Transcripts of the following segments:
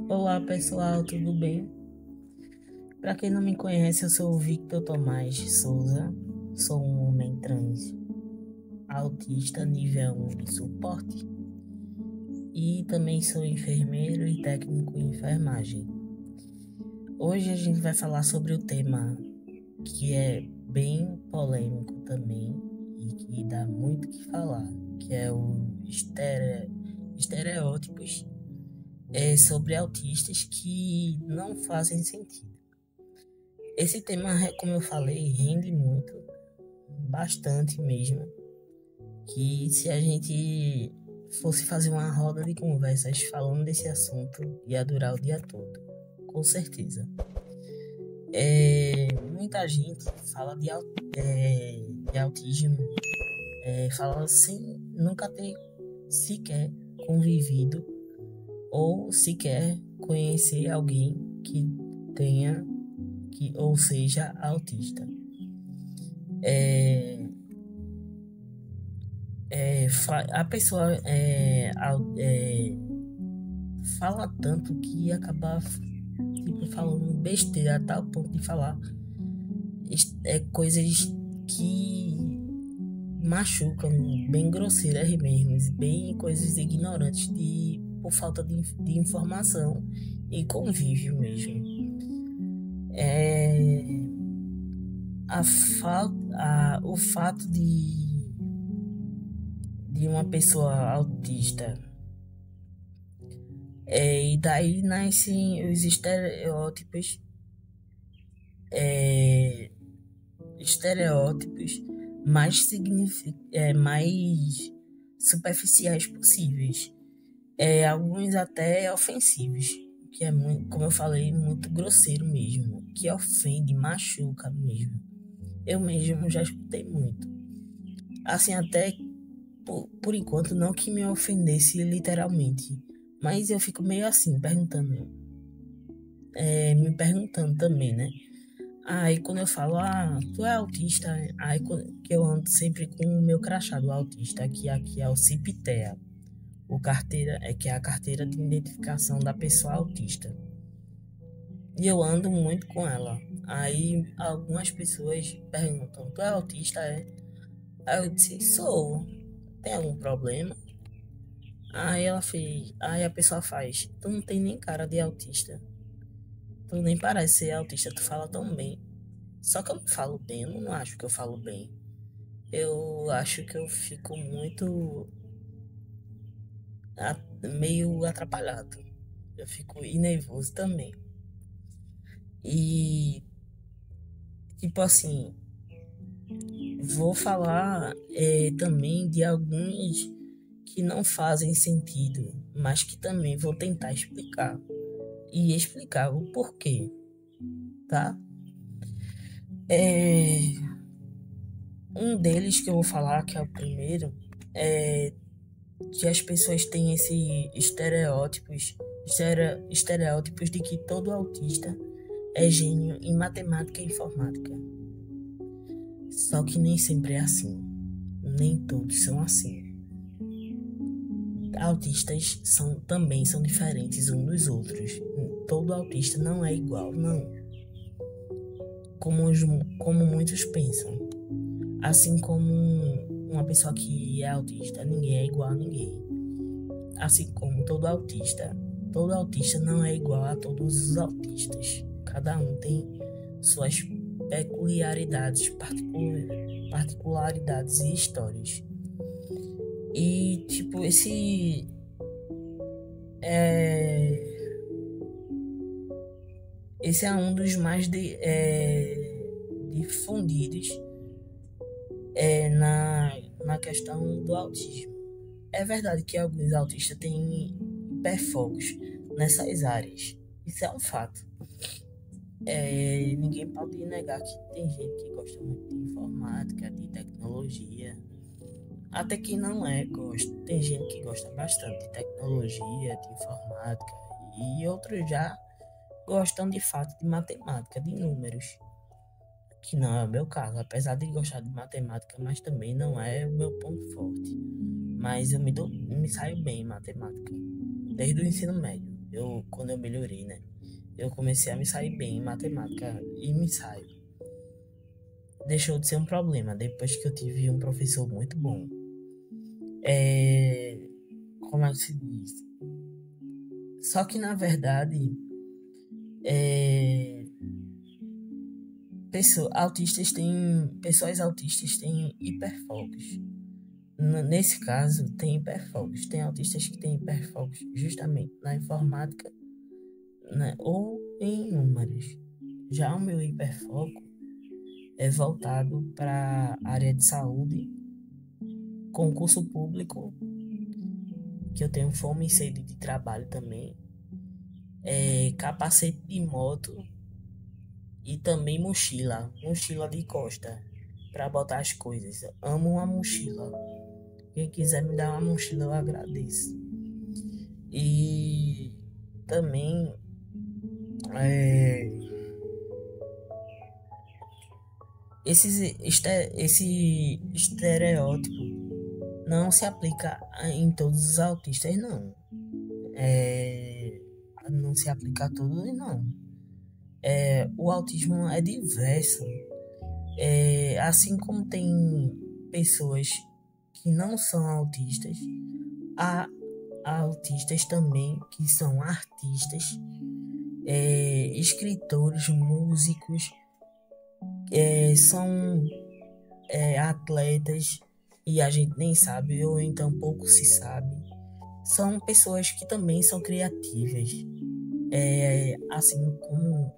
Olá pessoal, tudo bem? Para quem não me conhece, eu sou o Victor Tomás Souza, sou um homem trans autista nível 1 de suporte e também sou enfermeiro e técnico em enfermagem. Hoje a gente vai falar sobre o tema que é bem polêmico também e que dá muito o que falar, que é o estereótipos sobre autistas que não fazem sentido. Esse tema, como eu falei, rende muito, bastante mesmo, que se a gente fosse fazer uma roda de conversas falando desse assunto, ia durar o dia todo, com certeza. Muita gente fala de autismo, fala sem nunca ter sequer convivido ou sequer conhecer alguém que tenha ou seja autista. A pessoa fala tanto que acaba falando besteira a tal ponto de falar coisas que machucam, bem grosseiras mesmo, bem coisas ignorantes por falta de informação e convívio mesmo. O fato de uma pessoa autista e daí nascem os estereótipos mais superficiais possíveis, alguns até ofensivos, que é muito, como eu falei, muito grosseiro mesmo, que ofende, machuca mesmo. Eu mesmo já escutei muito. Assim, até por enquanto, não que me ofendesse literalmente, mas eu fico meio assim, me perguntando também, né? Aí quando eu falo, tu é autista, aí que eu ando sempre com o meu crachá do autista, que aqui é o CIPTEA, que é a carteira de identificação da pessoa autista. E eu ando muito com ela. Aí algumas pessoas perguntam, tu é autista, é? Aí eu disse, sou. Tem algum problema? Aí a pessoa faz, tu não tem nem cara de autista. Tu nem parece ser autista, tu fala tão bem. Só que eu não falo bem, eu não acho que eu falo bem. Eu acho que eu fico muito meio atrapalhado. Eu fico nervoso também. E tipo assim, vou falar também de alguns que não fazem sentido, mas que também vou tentar explicar. E explicar o porquê, tá? Um deles que eu vou falar, que é o primeiro, é que as pessoas têm esses estereótipos de que todo autista é gênio em matemática e informática. Só que nem sempre é assim. Nem todos são assim. Autistas também são diferentes uns dos outros. Todo autista não é igual, não. Como muitos pensam. Assim como uma pessoa que é autista, ninguém é igual a ninguém. Assim como todo autista não é igual a todos os autistas. Cada um tem suas peculiaridades, particularidades e histórias. E tipo, esse é um dos mais difundidos na questão do autismo. É verdade que alguns autistas têm hiperfocos nessas áreas. Isso é um fato. Ninguém pode negar que tem gente que gosta muito de informática, de tecnologia. Até que não gosta. Tem gente que gosta bastante de tecnologia, de informática. E outros já gostam de fato de matemática, de números. Que não é o meu caso, apesar de gostar de matemática, mas também não é o meu ponto forte. Mas eu me saio bem em matemática, desde o ensino médio. Quando eu melhorei, né? Eu comecei a me sair bem em matemática e me saio. Deixou de ser um problema depois que eu tive um professor muito bom. Como é que se diz? Só que na verdade, é, pessoas autistas têm hiperfocos. Nesse caso, tem hiperfocos. Tem autistas que têm hiperfocos justamente na informática, né, ou em números. Já o meu hiperfoco é voltado para a área de saúde, concurso público, que eu tenho fome e sede de trabalho também, capacete de moto e também mochila de costa para botar as coisas. Amo uma mochila. Quem quiser me dar uma mochila, eu agradeço. E também é, esse estereótipo não se aplica em todos os autistas, não. Não se aplica a todos, não. O autismo é diverso. Assim como tem pessoas que não são autistas, há autistas também que são artistas, escritores, músicos, são atletas e a gente nem sabe, ou então pouco se sabe. São pessoas que também são criativas, assim como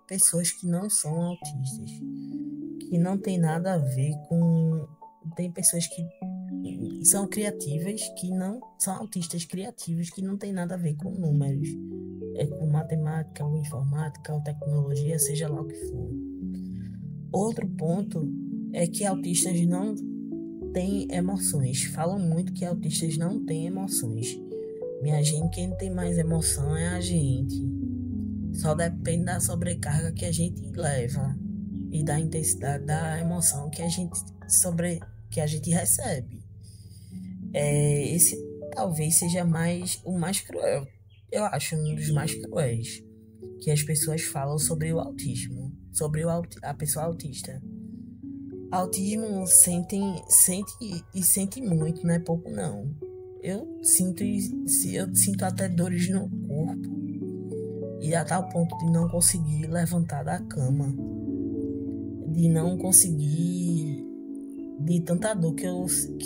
pessoas que não são autistas, que não tem nada a ver com. Tem pessoas que são criativas, que não são autistas criativos, que não tem nada a ver com números, com matemática, ou informática, ou tecnologia, seja lá o que for. Outro ponto é que autistas não têm emoções. Falam muito que autistas não têm emoções. Minha gente, quem tem mais emoção é a gente. Só depende da sobrecarga que a gente leva e da intensidade da emoção que a gente recebe. Esse talvez seja o mais cruel. Eu acho um dos mais cruéis que as pessoas falam sobre o autismo, sobre a pessoa autista. Autismo sente muito, não é pouco não. Eu sinto até dores no corpo e a tal ponto de não conseguir levantar da cama, de não conseguir, de tanta dor que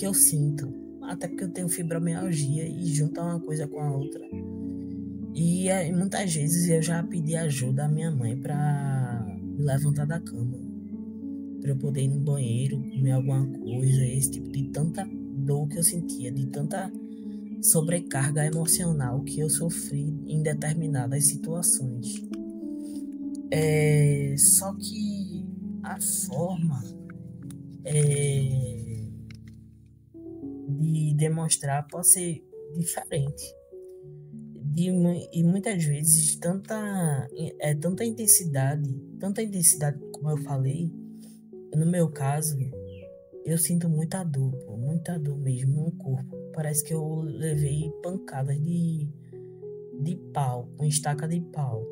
eu sinto, até porque eu tenho fibromialgia e junta uma coisa com a outra. E muitas vezes eu já pedi ajuda à minha mãe para me levantar da cama, para eu poder ir no banheiro, comer alguma coisa, esse tipo de tanta dor que eu sentia, de tanta sobrecarga emocional que eu sofri em determinadas situações. Só que a forma de demonstrar pode ser diferente. E muitas vezes tanta intensidade como eu falei, no meu caso, eu sinto muita dor mesmo no corpo. Parece que eu levei pancadas de pau, com estaca de pau.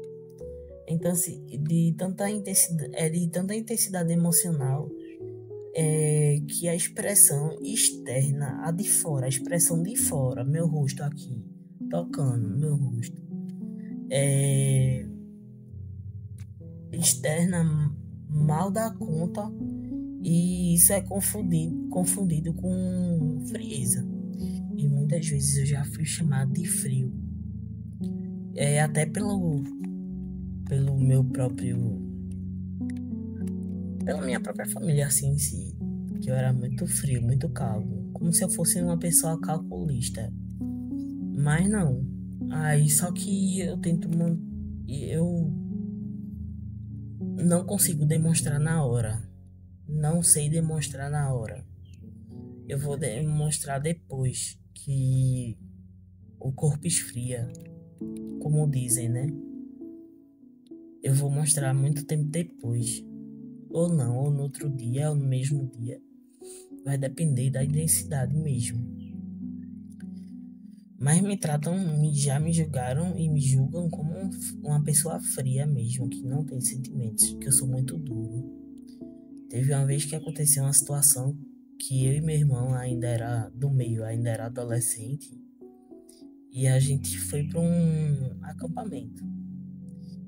Então, assim, de tanta intensidade emocional, que a expressão externa, a de fora, a expressão de fora, meu rosto aqui, tocando meu rosto, externa mal dá conta, e isso é confundido com frieza. E muitas vezes eu já fui chamado de frio. Até pelo meu próprio. Pela minha própria família, assim, em si. Que eu era muito frio, muito calmo. Como se eu fosse uma pessoa calculista. Mas não. Aí só que eu tento. Eu não consigo demonstrar na hora. Não sei demonstrar na hora. Eu vou demonstrar depois que o corpo esfria, como dizem, né? Eu vou mostrar muito tempo depois. Ou não, ou no outro dia, ou no mesmo dia. Vai depender da intensidade mesmo. Mas já me julgaram e me julgam como uma pessoa fria mesmo, que não tem sentimentos, que eu sou muito duro. Teve uma vez que aconteceu uma situação que eu e meu irmão ainda era do meio, ainda era adolescente, e a gente foi para um acampamento.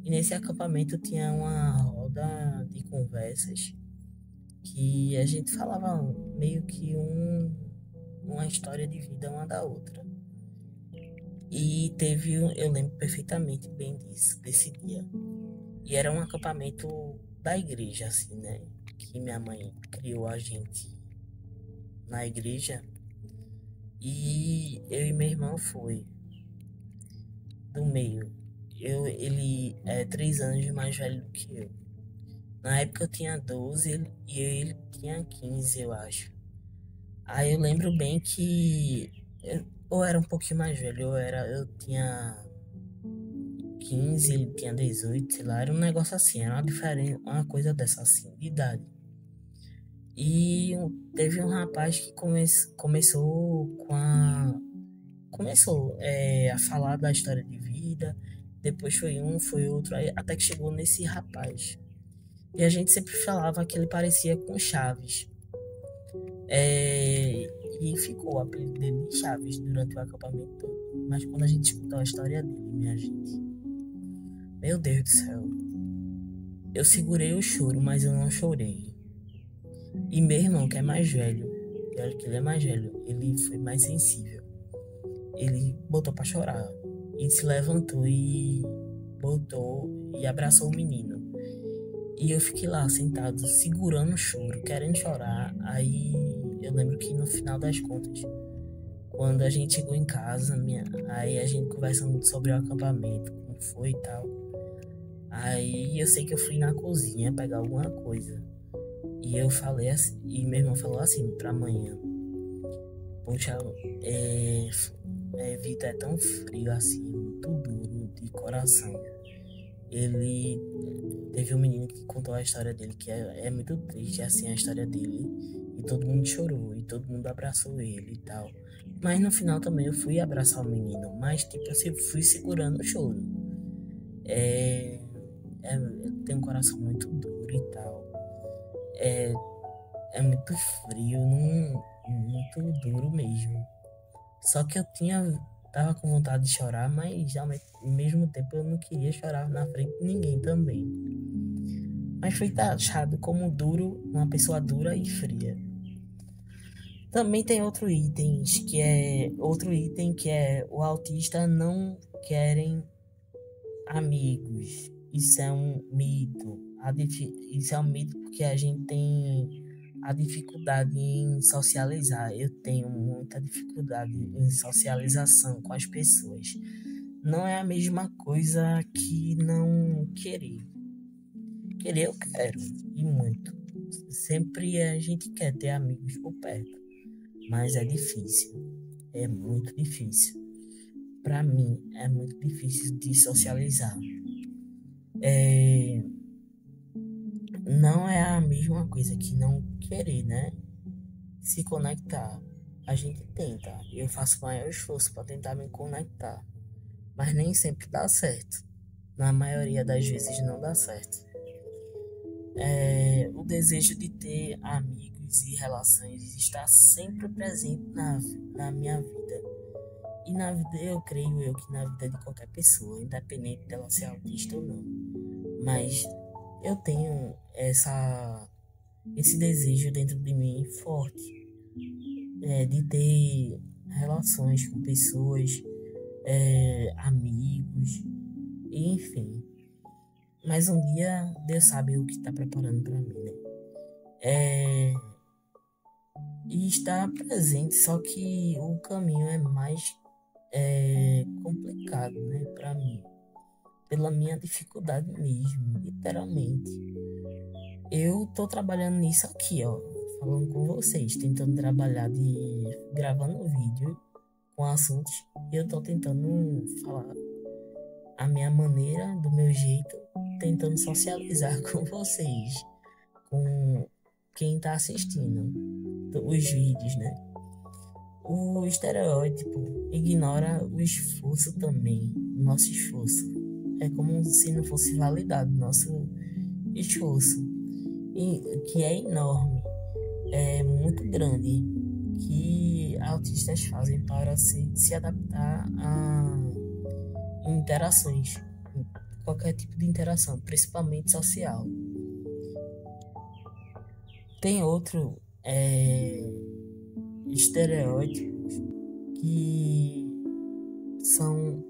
E nesse acampamento tinha uma roda de conversas que a gente falava meio que uma história de vida uma da outra. E eu lembro perfeitamente bem desse dia. E era um acampamento da igreja, assim, né? Que minha mãe criou a gente na igreja. E eu e meu irmão foi do meio. Ele é 3 anos mais velho do que eu. Na época eu tinha 12 e ele tinha 15, eu acho. Aí eu lembro bem que eu era um pouquinho mais velho, eu tinha 15, ele tinha 18, sei lá, era um negócio assim, era uma diferença, uma coisa dessa assim, de idade. E teve um rapaz que começou a falar da história de vida, depois foi outro, aí, até que chegou nesse rapaz. E a gente sempre falava que ele parecia com Chaves. E ficou o apelido dele de Chaves durante o acampamento todo. Mas quando a gente escutou a história dele, minha gente, meu Deus do céu, eu segurei o choro, mas eu não chorei. E meu irmão, que é mais velho, e olha que ele é mais velho, ele foi mais sensível. Ele botou pra chorar. E se levantou e botou e abraçou o menino. E eu fiquei lá sentado, segurando o choro, querendo chorar. Aí eu lembro que no final das contas, quando a gente chegou em casa, aí a gente conversando sobre o acampamento, como foi e tal. Aí eu sei que eu fui na cozinha pegar alguma coisa. E eu falei assim, e meu irmão falou assim pra amanhã: poxa, Vitor é tão frio assim, muito duro de coração. Ele teve um menino que contou a história dele, que é muito triste assim a história dele. E todo mundo chorou, e todo mundo abraçou ele e tal. Mas no final também eu fui abraçar o menino, mas tipo assim, eu fui segurando o choro. Eu tenho um coração muito duro e tal. É muito frio, muito duro mesmo. Só que tava com vontade de chorar, mas ao mesmo tempo eu não queria chorar na frente de ninguém também. Mas foi taxado como duro, uma pessoa dura e fria. Também tem outro item que é o autista não querem amigos. Isso é um mito. Isso é um mito porque a gente tem a dificuldade em socializar. Eu tenho muita dificuldade em socialização com as pessoas. Não é a mesma coisa que não querer. Querer eu quero, e muito. Sempre a gente quer ter amigos por perto, mas é difícil. É muito difícil. Para mim, é muito difícil de socializar. Não é a mesma coisa que não querer, né? Se conectar. A gente tenta. Eu faço o maior esforço para tentar me conectar. Mas nem sempre dá certo. Na maioria das vezes não dá certo. O desejo de ter amigos e relações está sempre presente na minha vida. E na vida, eu creio que na vida de qualquer pessoa, independente dela ser autista ou não. Mas eu tenho esse desejo dentro de mim forte, de ter relações com pessoas, amigos, enfim. Mas um dia Deus sabe o que está preparando para mim, né? E está presente, só que o caminho é mais complicado, né, para mim, pela minha dificuldade mesmo, literalmente. Eu tô trabalhando nisso aqui, ó, falando com vocês, tentando trabalhar gravando vídeo com assuntos, e eu tô tentando falar a minha maneira, do meu jeito, tentando socializar com vocês, com quem tá assistindo os vídeos, né? O estereótipo, ignora o esforço também, o nosso esforço. É como se não fosse validado nosso esforço, e, que é enorme, é muito grande, que autistas fazem para se adaptar a interações, qualquer tipo de interação, principalmente social. Tem outro estereótipos que são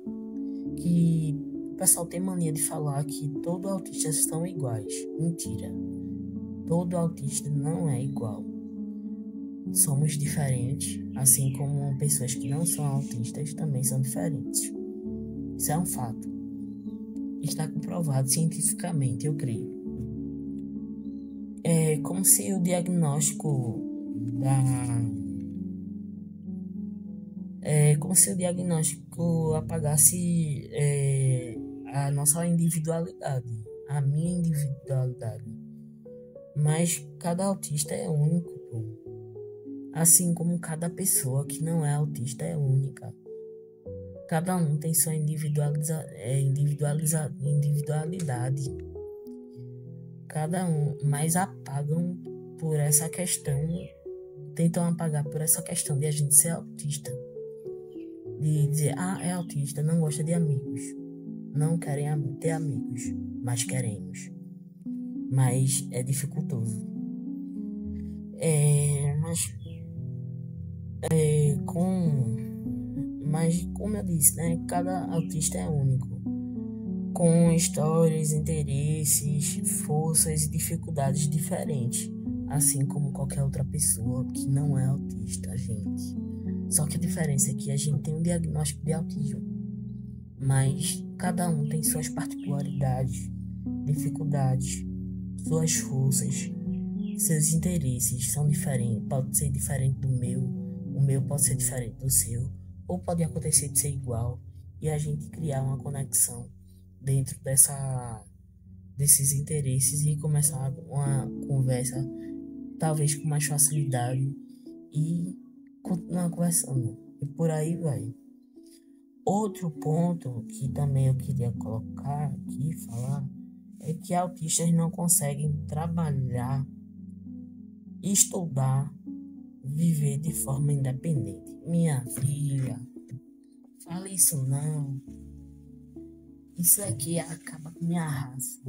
que o pessoal tem mania de falar que todos autistas são iguais. Mentira. Todo autista não é igual. Somos diferentes, assim como pessoas que não são autistas também são diferentes. Isso é um fato. Está comprovado cientificamente, eu creio. É como se o diagnóstico apagasse a nossa individualidade, a minha individualidade. Mas cada autista é único, pô. Assim como cada pessoa que não é autista é única. Cada um tem sua individualidade. Cada um, mas apagam por essa questão, tentam apagar por essa questão de a gente ser autista. De dizer, é autista, não gosta de amigos. Não querem ter amigos, mas queremos. Mas é dificultoso. Mas como eu disse, né? Cada autista é único, com histórias, interesses, forças e dificuldades diferentes, assim como qualquer outra pessoa que não é autista, gente. Só que a diferença é que a gente tem um diagnóstico de autismo, mas cada um tem suas particularidades, dificuldades, suas forças, seus interesses são diferentes. Pode ser diferente do meu, o meu pode ser diferente do seu, ou pode acontecer de ser igual, e a gente criar uma conexão dentro desses interesses e começar uma conversa talvez com mais facilidade e continuar conversando, e por aí vai. Outro ponto que também eu queria colocar aqui, falar, é que autistas não conseguem trabalhar, estudar, viver de forma independente. Minha filha, fala isso não. Isso aqui acaba com minha raça.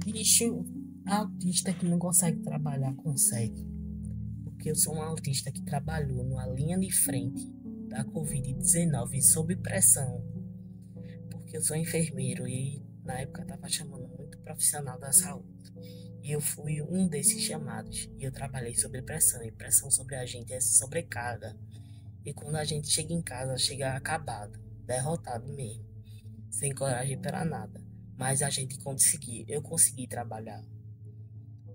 Bicho, autista que não consegue trabalhar, consegue. Porque eu sou um autista que trabalhou numa linha de frente da Covid-19 sob pressão. Porque eu sou enfermeiro e na época estava chamando muito profissional da saúde. E eu fui um desses chamados. E eu trabalhei sob pressão. E pressão sobre a gente é sobrecarga. E quando a gente chega em casa, chega acabado, derrotado mesmo, sem coragem para nada. Mas a gente conseguiu. Eu consegui trabalhar.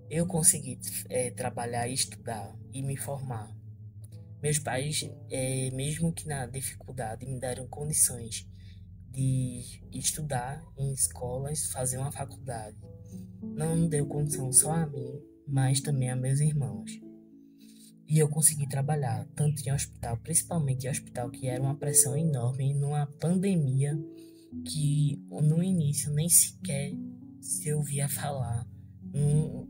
Eu consegui trabalhar e estudar e me formar. Meus pais, mesmo que na dificuldade, me deram condições de estudar em escolas, fazer uma faculdade. Não deu condição só a mim, mas também a meus irmãos. E eu consegui trabalhar, tanto em hospital, principalmente em hospital, que era uma pressão enorme, numa pandemia que no início nem sequer se ouvia falar um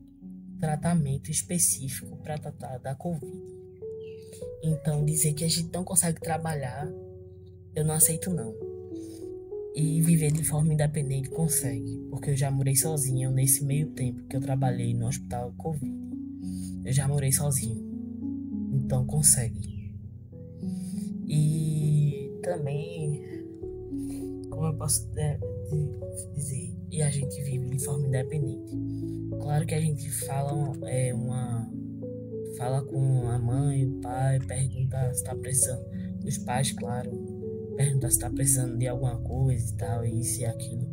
tratamento específico para tratar da Covid. Então, dizer que a gente não consegue trabalhar, eu não aceito não. E viver de forma independente consegue, porque eu já morei sozinho nesse meio tempo que eu trabalhei no hospital Covid. Eu já morei sozinho, então consegue. E também, como eu posso dizer, e a gente vive de forma independente. Claro que a gente fala com a mãe, o pai, pergunta se está precisando, os pais, claro, pergunta se está precisando de alguma coisa e tal, isso e aquilo.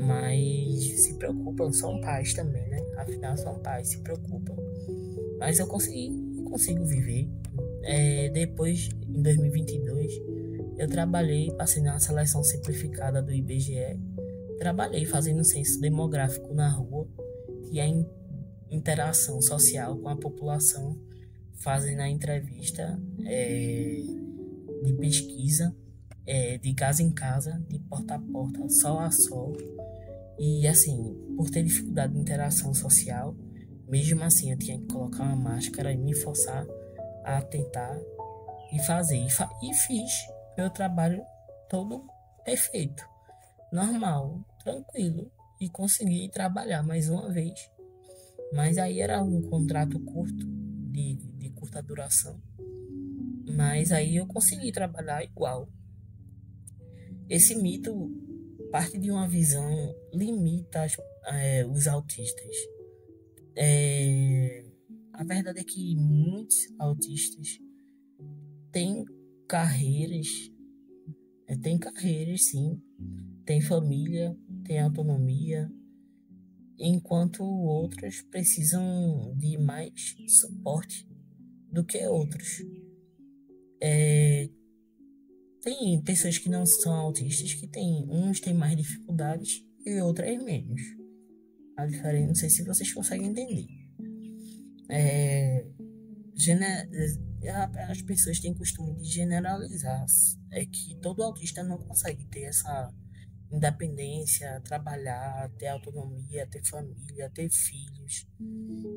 Mas se preocupam, são pais também, né? Afinal, são pais, se preocupam. Mas eu consigo viver. Depois, em 2022, eu trabalhei, passei na seleção simplificada do IBGE, trabalhei fazendo censo demográfico na rua, e a interação social com a população fazendo a entrevista de pesquisa, de casa em casa, de porta a porta, sol a sol. E assim, por ter dificuldade de interação social, mesmo assim eu tinha que colocar uma máscara e me forçar a tentar e fazer. E fiz meu trabalho todo perfeito, normal, tranquilo. E consegui trabalhar mais uma vez. Mas aí era um contrato curto, de curta duração. Mas aí eu consegui trabalhar igual. Esse mito parte de uma visão limita os autistas. É, a verdade é que muitos autistas têm carreiras, têm carreiras sim, têm família, têm autonomia, enquanto outros precisam de mais suporte do que outros. Tem pessoas que não são autistas que uns têm mais dificuldades e outras menos. A diferença, não sei se vocês conseguem entender. É, gene- as pessoas têm costume de generalizar. É que todo autista não consegue ter essa independência, trabalhar, ter autonomia, ter família, ter filhos.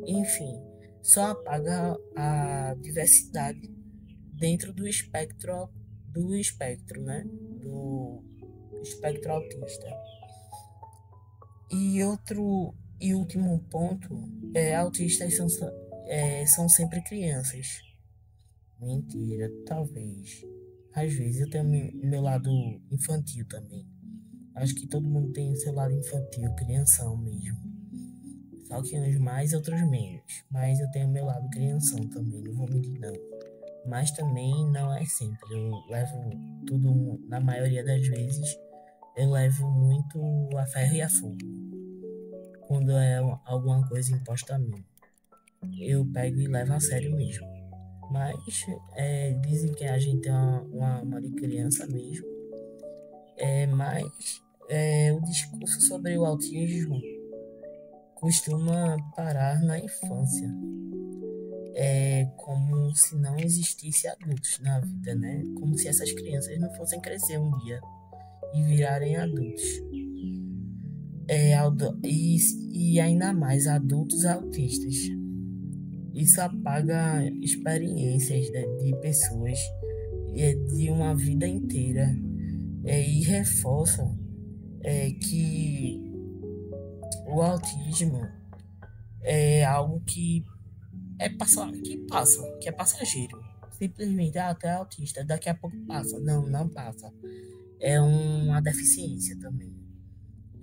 Enfim, só apaga a diversidade dentro do espectro, né? Do espectro autista. E outro e último ponto autistas são sempre crianças. Mentira, talvez. Às vezes eu tenho meu lado infantil também. Acho que todo mundo tem seu lado infantil, crianção mesmo. Só que uns mais, outros menos. Mas eu tenho meu lado crianção também, não vou mentir não. Mas também não é sempre. Eu levo tudo, na maioria das vezes, eu levo muito a ferro e a fogo. Quando é alguma coisa imposta a mim, eu pego e levo a sério mesmo. Mas dizem que a gente tem uma alma de criança mesmo. Mas o discurso sobre o autismo costuma parar na infância. É como se não existisse adultos na vida, né? Como se essas crianças não fossem crescer um dia e virarem adultos. E ainda mais adultos autistas. Isso apaga experiências, né, de pessoas de uma vida inteira e reforça que o autismo é algo que que é passageiro. Simplesmente, até autista, daqui a pouco passa. Não, não passa. É uma deficiência também,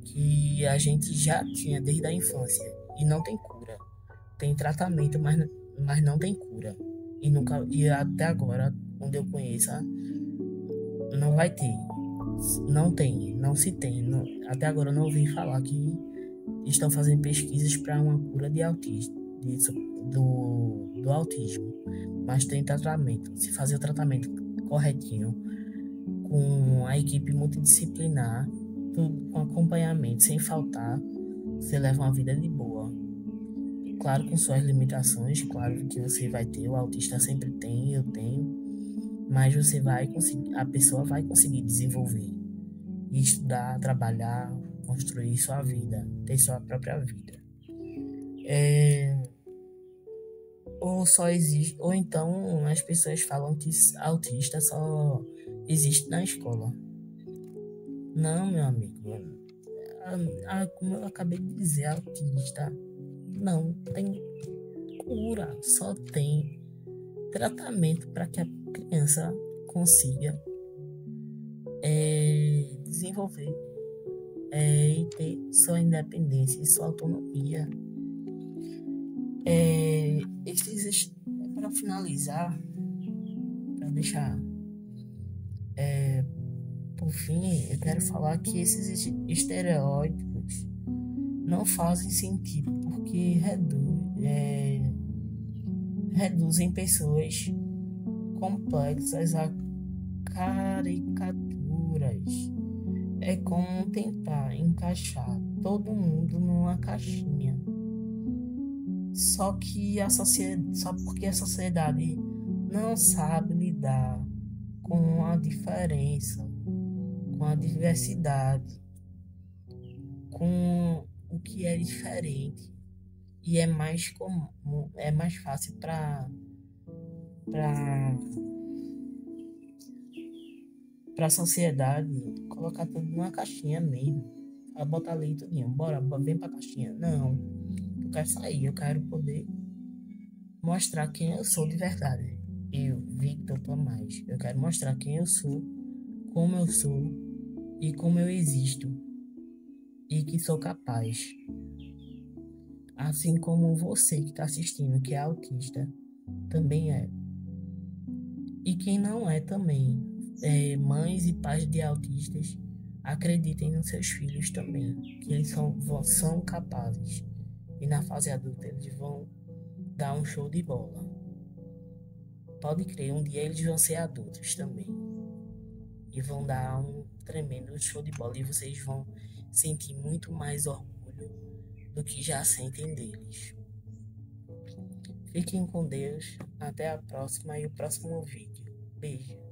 que a gente já tinha desde a infância e não tem cura. Tem tratamento, mas não tem cura. E até agora, onde eu conheça, não vai ter. Não tem, não se tem. Até agora eu não ouvi falar que estão fazendo pesquisas para uma cura de autismo, do autismo. Mas tem tratamento. Se fazer o tratamento corretinho, com a equipe multidisciplinar, tudo com acompanhamento, sem faltar, você leva uma vida de boa. Claro, com suas limitações, claro que você vai ter, o autista sempre tem, eu tenho, mas você vai conseguir, a pessoa vai conseguir desenvolver, estudar, trabalhar, construir sua vida, ter sua própria vida. Ou então as pessoas falam que autista só existe na escola. Não, meu amigo. Como eu acabei de dizer, autista não tem cura, só tem tratamento para que a criança consiga desenvolver e ter sua independência e sua autonomia. Para finalizar, para deixar por fim, eu quero falar que esses estereótipos não fazem sentido porque reduzem pessoas complexas a caricaturas. É como tentar encaixar todo mundo numa caixinha. Só porque a sociedade não sabe lidar com a diferença, com a diversidade, com o que é diferente. E é mais comum, é mais fácil para para a sociedade colocar tudo numa caixinha mesmo. Ela bota ali tudinho, bora, vem pra caixinha. Não, eu quero sair, eu quero poder mostrar quem eu sou de verdade. Eu, Victor Tomás, eu quero mostrar quem eu sou, como eu sou e como eu existo e que sou capaz. Assim como você que está assistindo, que é autista, também é. E quem não é também, mães e pais de autistas, acreditem nos seus filhos também, que eles são capazes. E na fase adulta eles vão dar um show de bola. Pode crer, um dia eles vão ser adultos também. E vão dar um tremendo show de bola. E vocês vão sentir muito mais orgulho do que já sentem deles. Fiquem com Deus. Até a próxima e o próximo vídeo. Beijo.